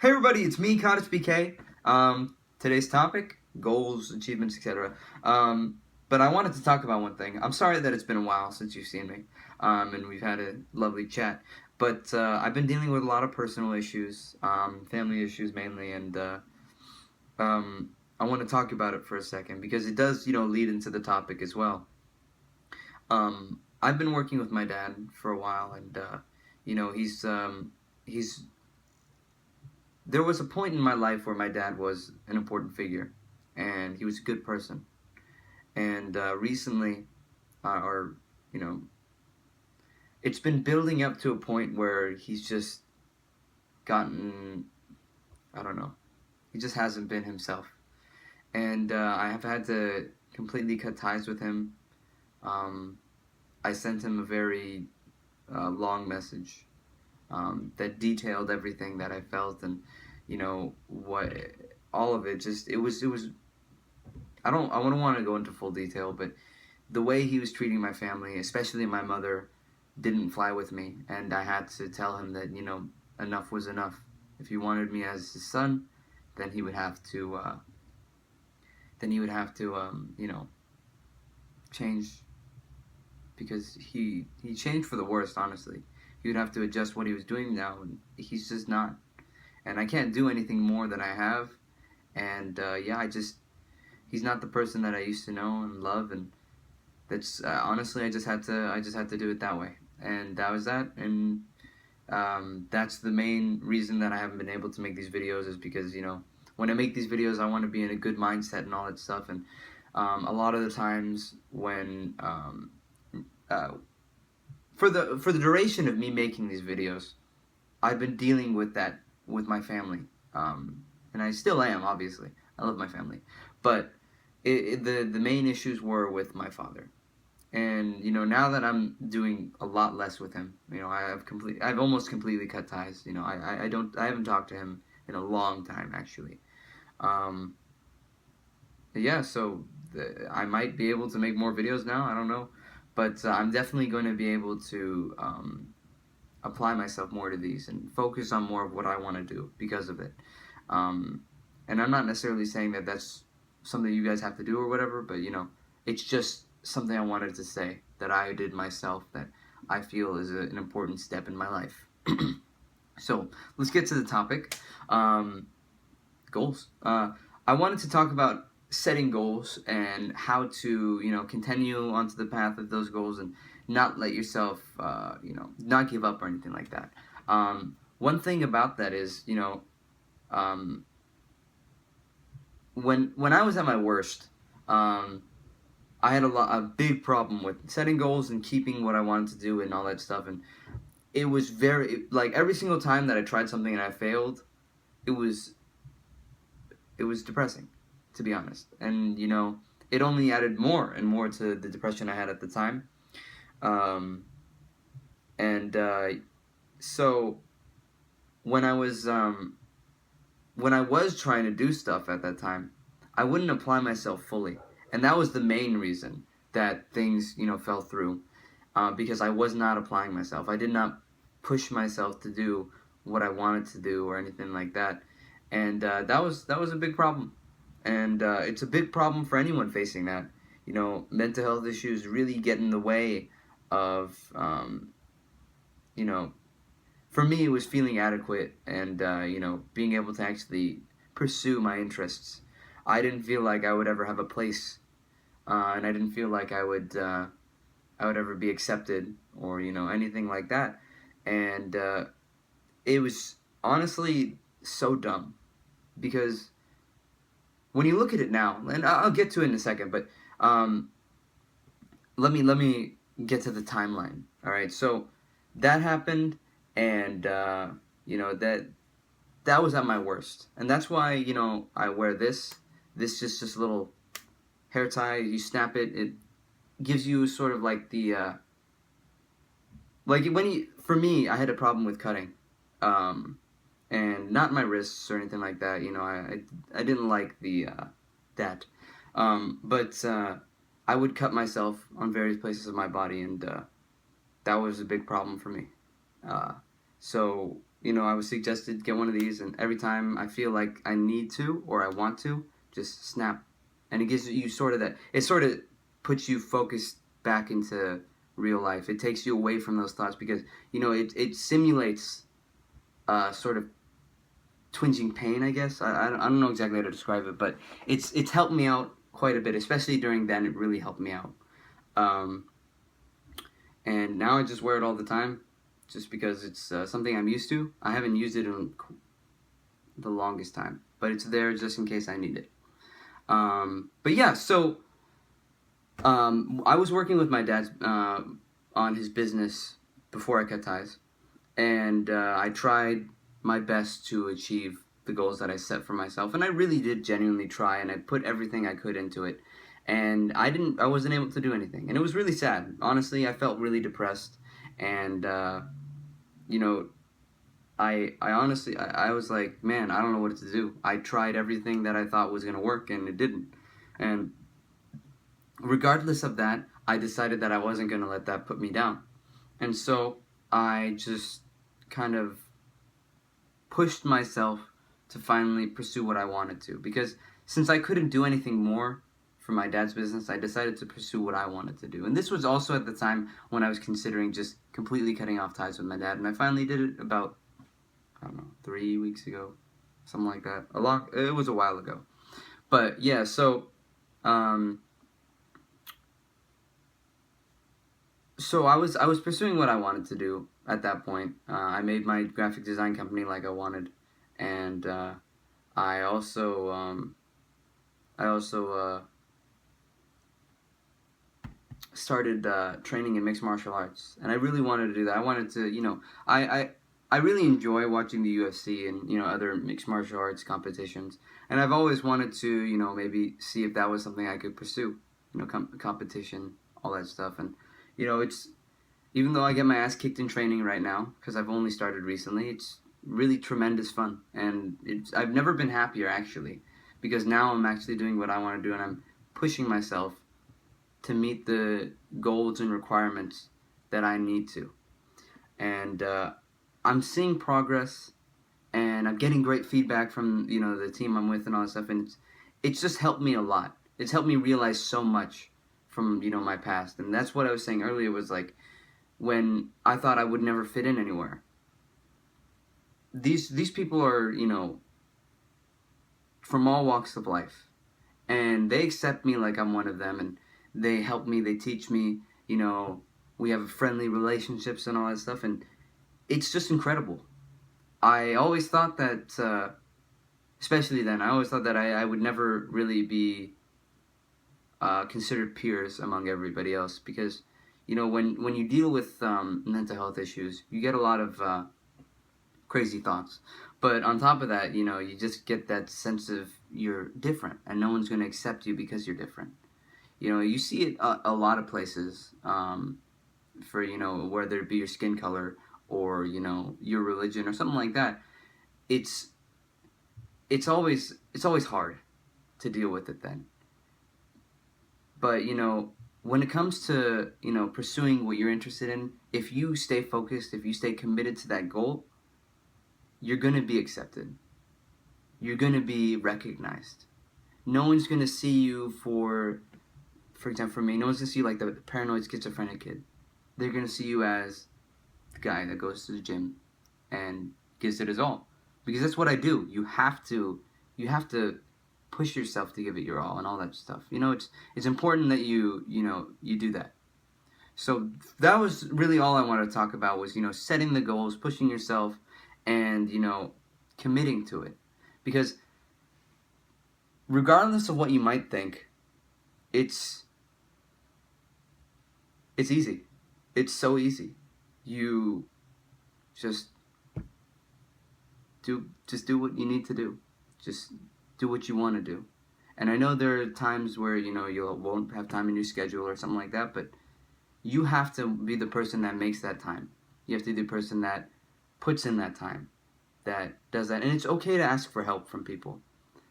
Hey everybody, it's me, cottagepk. Today's topic, goals, achievements, etc. But I wanted to talk about one thing. I'm sorry that it's been a while since you've seen me, and we've had a lovely chat. But I've been dealing with a lot of personal issues, family issues mainly, and I want to talk about it for a second because it does, lead into the topic as well. I've been working with my dad for a while, and he's there was a point in my life where my dad was an important figure, and he was a good person. And recently, or you know, it's been building up to a point where he's just gotten, I don't know, he just hasn't been himself. And I have had to completely cut ties with him. Um, I sent him a very long message that detailed everything that I felt, and what all of it. Just it was. I don't want to go into full detail, but the way he was treating my family, especially my mother, didn't fly with me, and I had to tell him that enough was enough. If he wanted me as his son, then he would have to change, because he changed for the worst. Honestly, he would have to adjust what he was doing now, and he's just not. And I can't do anything more than I have. And yeah, he's not the person that I used to know and love, and that's honestly I just had to do it that way, and that was that. And that's the main reason that I haven't been able to make these videos, is because when I make these videos I want to be in a good mindset and all that stuff. And a lot of the times when uh, for the duration of me making these videos, I've been dealing with that with my family, and I still am. Obviously, I love my family, but the main issues were with my father. And now that I'm doing a lot less with him, I've almost completely cut ties. I haven't talked to him in a long time, actually. Um, yeah, so I might be able to make more videos now. I don't know, but I'm definitely going to be able to apply myself more to these and focus on more of what I want to do because of it. Um, and I'm not necessarily saying that that's something you guys have to do or whatever, but it's just something I wanted to say that I did myself, that I feel is an important step in my life. So let's get to the topic. Goals. I wanted to talk about setting goals and how to continue onto the path of those goals and not let yourself not give up or anything like that. One thing about that is um, when I was at my worst, I had a big problem with setting goals and keeping what I wanted to do and all that stuff. And it was very, like, every single time that I tried something and I failed, it was depressing, to be honest. And it only added more and more to the depression I had at the time. Um, and so when I was trying to do stuff at that time, I wouldn't apply myself fully, and that was the main reason that things fell through, because I was not applying myself. I did not push myself to do what I wanted to do or anything like that, and that was a big problem. And it's a big problem for anyone facing that. Mental health issues really get in the way of you know for me, it was feeling adequate and being able to actually pursue my interests. I didn't feel like I would ever have a place, and I didn't feel like I would ever be accepted or anything like that. And it was honestly so dumb, because when you look at it now, and I'll get to it in a second, but um, let me get to the timeline. All right, so that happened, and that was at my worst, and that's why I wear this. This is just a little hair tie. You snap it. It gives you sort of like the like when you. For me, I had a problem with cutting, and not my wrists or anything like that. I didn't like the that, but I would cut myself on various places of my body, and that was a big problem for me. So I was suggested get one of these, and every time I feel like I need to or I want to, just snap. And it gives you sort of that, it sort of puts you focused back into real life. It takes you away from those thoughts because, it simulates sort of twinging pain, I guess. I don't know exactly how to describe it, but it's helped me out quite a bit, especially during then. It really helped me out. Um, and now I just wear it all the time, just because it's something I'm used to. I haven't used it in the longest time, but it's there just in case I need it. But yeah, so I was working with my dad on his business before I cut ties, and I tried my best to achieve the goals that I set for myself, and I really did genuinely try, and I put everything I could into it, and I wasn't able to do anything, and it was really sad. Honestly, I felt really depressed, and you know, I honestly, I was like, man, I don't know what to do. I tried everything that I thought was gonna work, and it didn't, and regardless of that, I decided that I wasn't gonna let that put me down, and so I just kind of pushed myself to finally pursue what I wanted to. Because since I couldn't do anything more for my dad's business, I decided to pursue what I wanted to do. And this was also at the time when I was considering just completely cutting off ties with my dad. And I finally did it about, I don't know, 3 weeks ago, something like that. It was a while ago. But yeah, so I was pursuing what I wanted to do at that point. I made my graphic design company like I wanted, and I also started training in mixed martial arts, and I really wanted to do that. I wanted to, I really enjoy watching the UFC and other mixed martial arts competitions, and I've always wanted to, maybe see if that was something I could pursue, competition, all that stuff, and it's even though I get my ass kicked in training right now because I've only started recently, it's really tremendous fun, and I've never been happier actually, because now I'm actually doing what I want to do, and I'm pushing myself to meet the goals and requirements that I need to, and I'm seeing progress, and I'm getting great feedback from the team I'm with and all that stuff, and it's just helped me a lot. It's helped me realize so much from my past, and that's what I was saying earlier was like when I thought I would never fit in anywhere. These people are from all walks of life, and they accept me like I'm one of them, and they help me, they teach me, we have friendly relationships and all that stuff, and it's just incredible. I always thought that, especially then, I always thought that I would never really be considered peers among everybody else, because when you deal with mental health issues, you get a lot of crazy thoughts, but on top of that, you just get that sense of you're different, and no one's going to accept you because you're different. You see it a lot of places, for whether it be your skin color or your religion or something like that. It's always hard to deal with it then. But when it comes to pursuing what you're interested in, if you stay focused, if you stay committed to that goal, you're gonna be accepted. You're gonna be recognized. No one's gonna see you for example, for me, no one's gonna see you like the paranoid schizophrenic kid. They're gonna see you as the guy that goes to the gym and gives it his all, because that's what I do. You have to push yourself to give it your all and all that stuff. It's important that you do that. So that was really all I wanted to talk about was setting the goals, pushing yourself, and committing to it, because regardless of what you might think, it's easy. It's so easy. You just do what you need to do. Just do what you want to do. And I know there are times where you won't have time in your schedule or something like that, but you have to be the person that makes that time. You have to be the person that puts in that time, that does that. And it's okay to ask for help from people.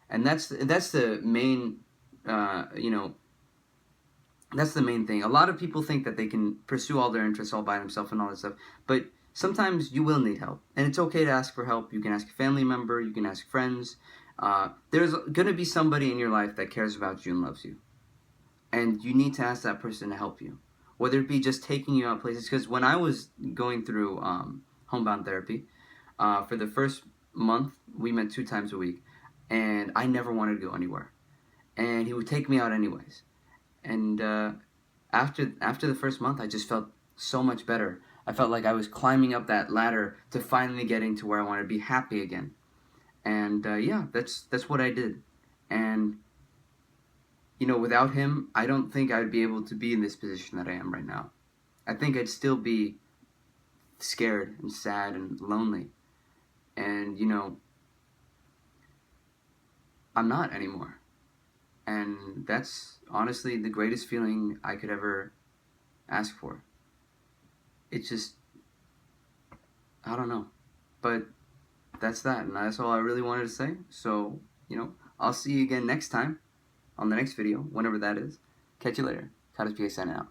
And that's the main that's the main thing. A lot of people think that they can pursue all their interests all by themselves and all that stuff, but sometimes you will need help, and it's okay to ask for help. You can ask a family member, you can ask friends. There's going to be somebody in your life that cares about you and loves you, and you need to ask that person to help you, whether it be just taking you out places. Because when I was going through homebound therapy, for the first month, we met 2 times a week, and I never wanted to go anywhere, and he would take me out anyways. And after the first month, I just felt so much better. I felt like I was climbing up that ladder to finally getting to where I wanted to be happy again. And yeah, that's what I did. And without him, I don't think I'd be able to be in this position that I am right now. I think I'd still be scared and sad and lonely. And I'm not anymore. And that's honestly the greatest feeling I could ever ask for. It's just, I don't know. But that's that. And that's all I really wanted to say. So, I'll see you again next time on the next video, whenever that is. Catch you later. Cottagepk signing out.